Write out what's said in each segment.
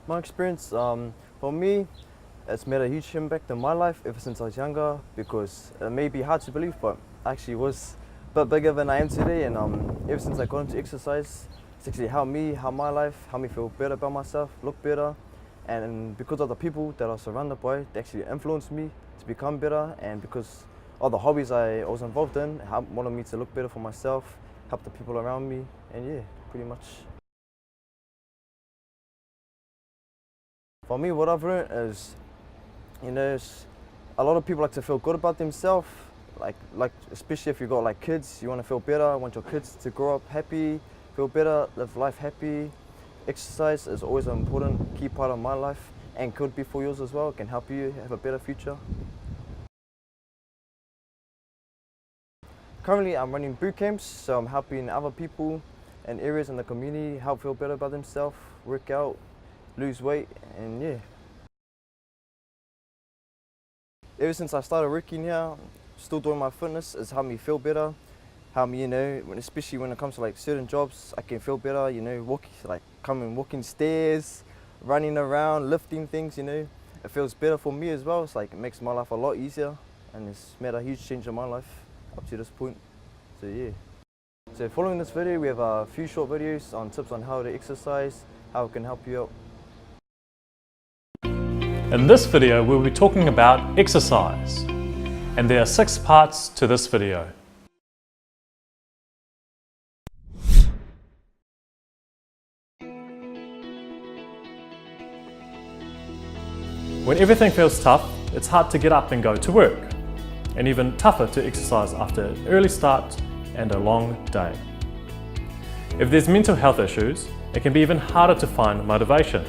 My experience, for me, it's made a huge impact in my life ever since I was younger because it may be hard to believe, but I actually was a bit bigger than I am today. And ever since I got into exercise, it's actually helped me, helped my life, helped me feel better about myself, look better. And because of the people that I was surrounded by, they actually influenced me to become better. And because all the hobbies I was involved in wanted me to look better for myself, help the people around me, and yeah, pretty much. For me, what I've learned is, a lot of people like to feel good about themselves. Like especially if you got like kids, you want to feel better. Want your kids to grow up happy, feel better, live life happy. Exercise is always an important key part of my life, and could be for yours as well. It can help you have a better future. Currently, I'm running boot camps, so I'm helping other people in areas in the community help feel better about themselves, work out, lose weight, and yeah. Ever since I started working here, still doing my fitness, it's helped me feel better. Helped me, especially when it comes to like certain jobs, I can feel better. Walking stairs, running around, lifting things. It feels better for me as well. It's like it makes my life a lot easier, and it's made a huge change in my life up to this point. So yeah. So following this video, we have a few short videos on tips on how to exercise, how it can help you out. In this video, we'll be talking about exercise, and there are 6 parts to this video. When everything feels tough, it's hard to get up and go to work, and even tougher to exercise after an early start and a long day. If there's mental health issues, it can be even harder to find motivation.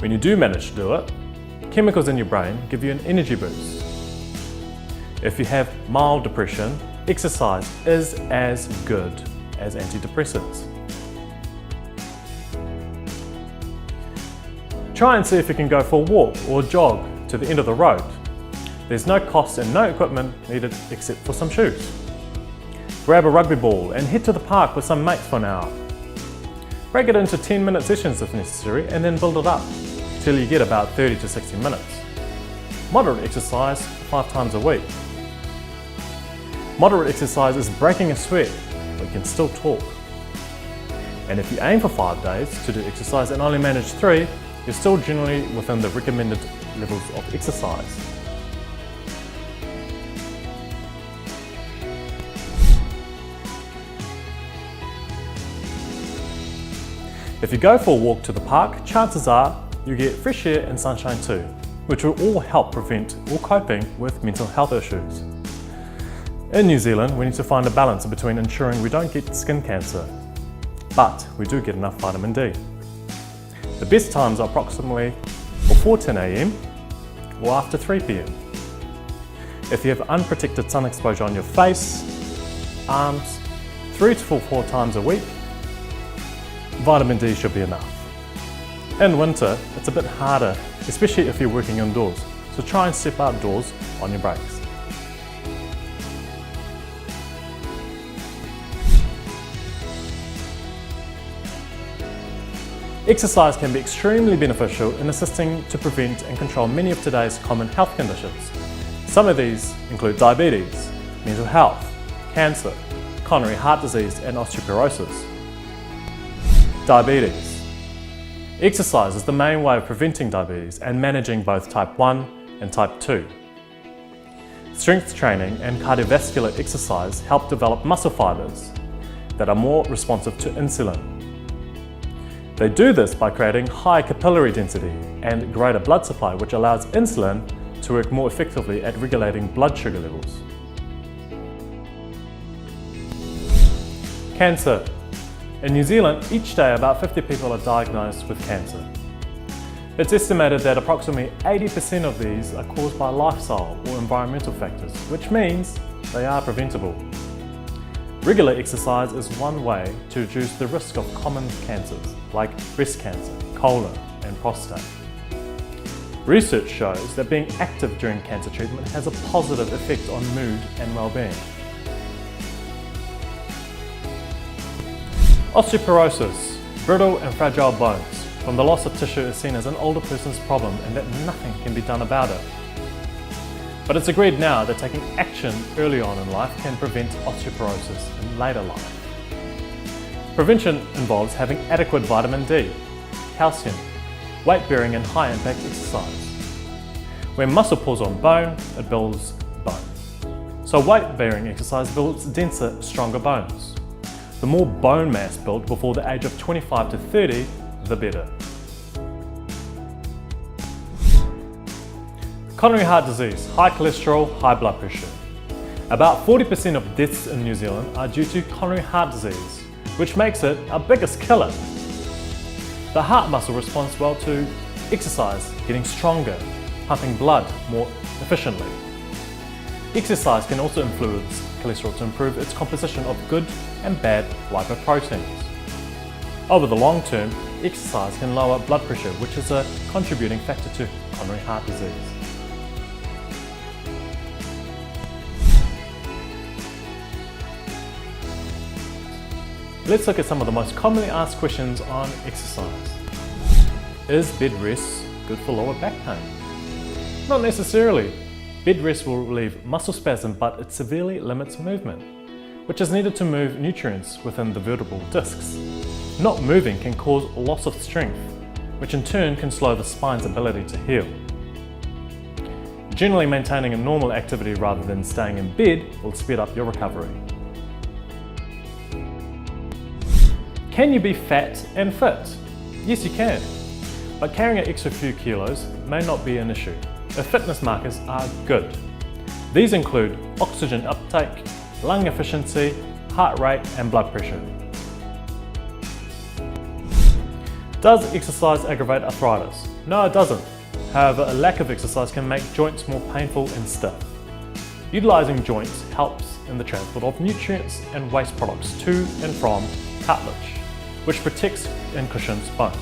When you do manage to do it, chemicals in your brain give you an energy boost. If you have mild depression, exercise is as good as antidepressants. Try and see if you can go for a walk or jog to the end of the road. There's no cost and no equipment needed except for some shoes. Grab a rugby ball and head to the park with some mates for an hour. Break it into 10-minute sessions if necessary, and then build it up till you get about 30 to 60 minutes. Moderate exercise 5 times a week. Moderate exercise is breaking a sweat, but you can still talk. And if you aim for 5 days to do exercise and only manage 3, you're still generally within the recommended levels of exercise. If you go for a walk to the park, chances are you get fresh air and sunshine too, which will all help prevent or coping with mental health issues. In New Zealand, we need to find a balance between ensuring we don't get skin cancer, but we do get enough vitamin D. The best times are approximately before 10 AM or after 3 PM. If you have unprotected sun exposure on your face, arms, 3 to 4 times a week, vitamin D should be enough. In winter, it's a bit harder, especially if you're working indoors, so try and step outdoors on your breaks. Exercise can be extremely beneficial in assisting to prevent and control many of today's common health conditions. Some of these include diabetes, mental health, cancer, coronary heart disease, and osteoporosis. Diabetes. Exercise is the main way of preventing diabetes and managing both type 1 and type 2. Strength training and cardiovascular exercise help develop muscle fibers that are more responsive to insulin. They do this by creating high capillary density and greater blood supply, which allows insulin to work more effectively at regulating blood sugar levels. Cancer. In New Zealand, each day about 50 people are diagnosed with cancer. It's estimated that approximately 80% of these are caused by lifestyle or environmental factors, which means they are preventable. Regular exercise is one way to reduce the risk of common cancers like breast cancer, colon, and prostate. Research shows that being active during cancer treatment has a positive effect on mood and well-being. Osteoporosis, brittle and fragile bones. from the loss of tissue is seen as an older person's problem and that nothing can be done about it. But it's agreed now that taking action early on in life can prevent osteoporosis in later life. Prevention involves having adequate vitamin D, calcium, weight-bearing and high-impact exercise. When muscle pulls on bone, it builds bone. So weight-bearing exercise builds denser, stronger bones. The more bone mass built before the age of 25 to 30, the better. Coronary heart disease, high cholesterol, high blood pressure. About 40% of deaths in New Zealand are due to coronary heart disease, which makes it our biggest killer. The heart muscle responds well to exercise, getting stronger, pumping blood more efficiently. Exercise can also influence cholesterol to improve its composition of good and bad lipoproteins. Over the long term, exercise can lower blood pressure, which is a contributing factor to coronary heart disease. Let's look at some of the most commonly asked questions on exercise. Is bed rest good for lower back pain? Not necessarily. Bed rest will relieve muscle spasm, but it severely limits movement, which is needed to move nutrients within the vertebral discs. Not moving can cause loss of strength, which in turn can slow the spine's ability to heal. Generally maintaining a normal activity rather than staying in bed will speed up your recovery. Can you be fat and fit? Yes, you can, but carrying an extra few kilos may not be an issue if fitness markers are good. These include oxygen uptake, lung efficiency, heart rate and blood pressure. Does exercise aggravate arthritis? No, it doesn't. However, a lack of exercise can make joints more painful and stiff. Utilising joints helps in the transport of nutrients and waste products to and from cartilage, which protects and cushions bones.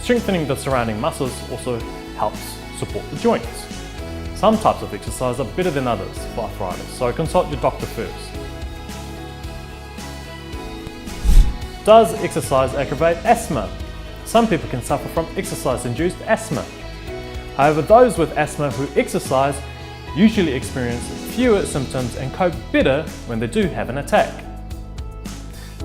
Strengthening the surrounding muscles also helps support the joints. Some types of exercise are better than others for arthritis, so consult your doctor first. Does exercise aggravate asthma? Some people can suffer from exercise-induced asthma. However, those with asthma who exercise usually experience fewer symptoms and cope better when they do have an attack.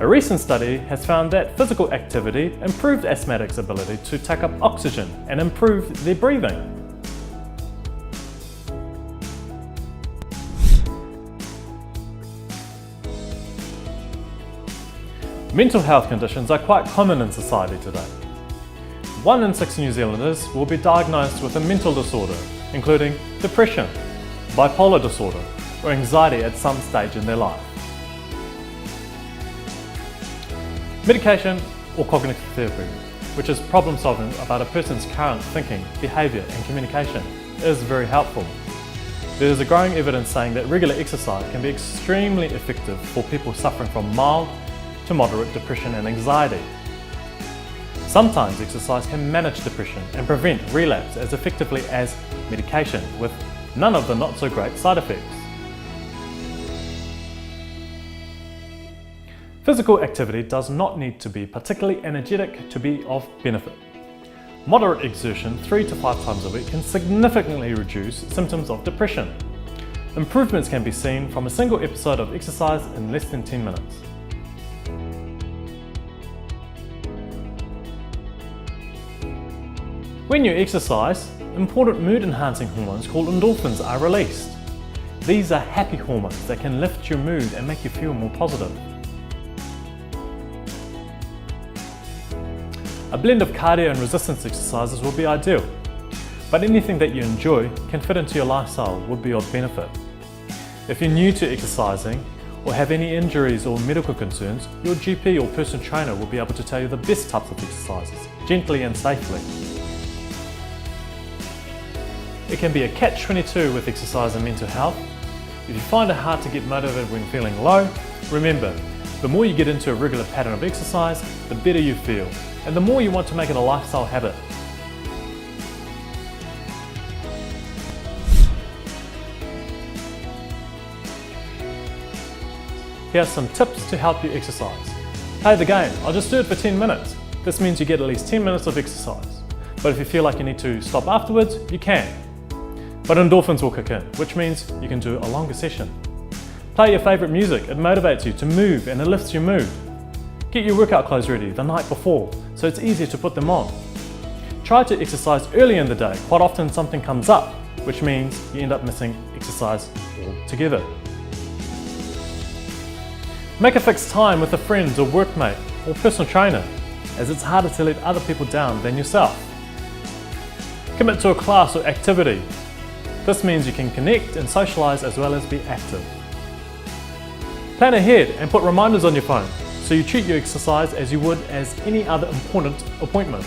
A recent study has found that physical activity improved asthmatics' ability to take up oxygen and improve their breathing. Mental health conditions are quite common in society today. 1 in 6 New Zealanders will be diagnosed with a mental disorder, including depression, bipolar disorder, or anxiety at some stage in their life. Medication or cognitive therapy, which is problem solving about a person's current thinking, behaviour and communication, is very helpful. There is a growing evidence saying that regular exercise can be extremely effective for people suffering from mild to moderate depression and anxiety. Sometimes exercise can manage depression and prevent relapse as effectively as medication, with none of the not so great side effects. Physical activity does not need to be particularly energetic to be of benefit. Moderate exertion 3 to 5 times a week can significantly reduce symptoms of depression. Improvements can be seen from a single episode of exercise in less than 10 minutes. When you exercise, important mood-enhancing hormones called endorphins are released. These are happy hormones that can lift your mood and make you feel more positive. A blend of cardio and resistance exercises will be ideal, but anything that you enjoy can fit into your lifestyle would be of benefit. If you're new to exercising or have any injuries or medical concerns, your GP or personal trainer will be able to tell you the best types of exercises, gently and safely. It can be a catch-22 with exercise and mental health. If you find it hard to get motivated when feeling low, remember, the more you get into a regular pattern of exercise, the better you feel, and the more you want to make it a lifestyle habit. Here are some tips to help you exercise. Play the game. I'll just do it for 10 minutes. This means you get at least 10 minutes of exercise. But if you feel like you need to stop afterwards, you can. But endorphins will kick in, which means you can do a longer session. Play your favourite music, it motivates you to move and it lifts your mood. Get your workout clothes ready the night before, so it's easier to put them on. Try to exercise early in the day. Quite often something comes up, which means you end up missing exercise altogether. Make a fixed time with a friend or workmate or personal trainer, as it's harder to let other people down than yourself. Commit to a class or activity. This means you can connect and socialise as well as be active. Plan ahead and put reminders on your phone so you treat your exercise as you would as any other important appointment.